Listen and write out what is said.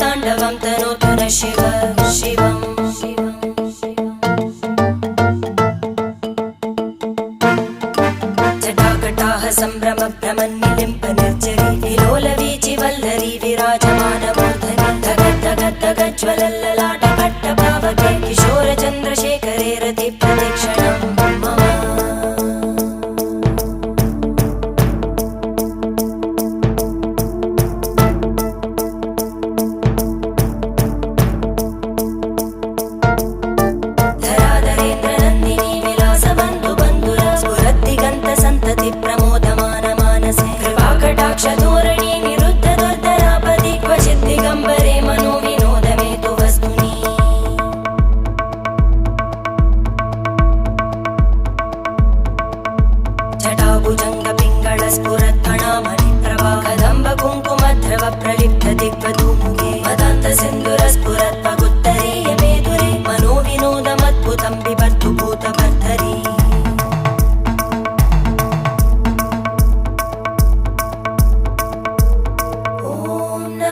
ताण्डवं तनोतु न शिव शिवम् जटाकटाः सम्भ्रम भ्रमन्निलिम्प निर्जरी विलोलवीचि वल्लरी विराजमानमूर्धनि धगद्धगद्धगज्ज्वलल्ललाट पट्टपावके किशोर चन्द्रशेखरे रति प्रतीक्षणं मम धोरणी निरुद्ध दुर्धरापदि क्वचित् दिगम्बरे मनो विनोदमेतु वस्तुनि जटाभुजङ्ग पिङ्गळ स्फुरत्फणामणि प्रभा कदम्ब कुङ्कुमद्रव प्रलिप्त दिग्वधूमुखे मदान्त सिन्दूर स्फुरत्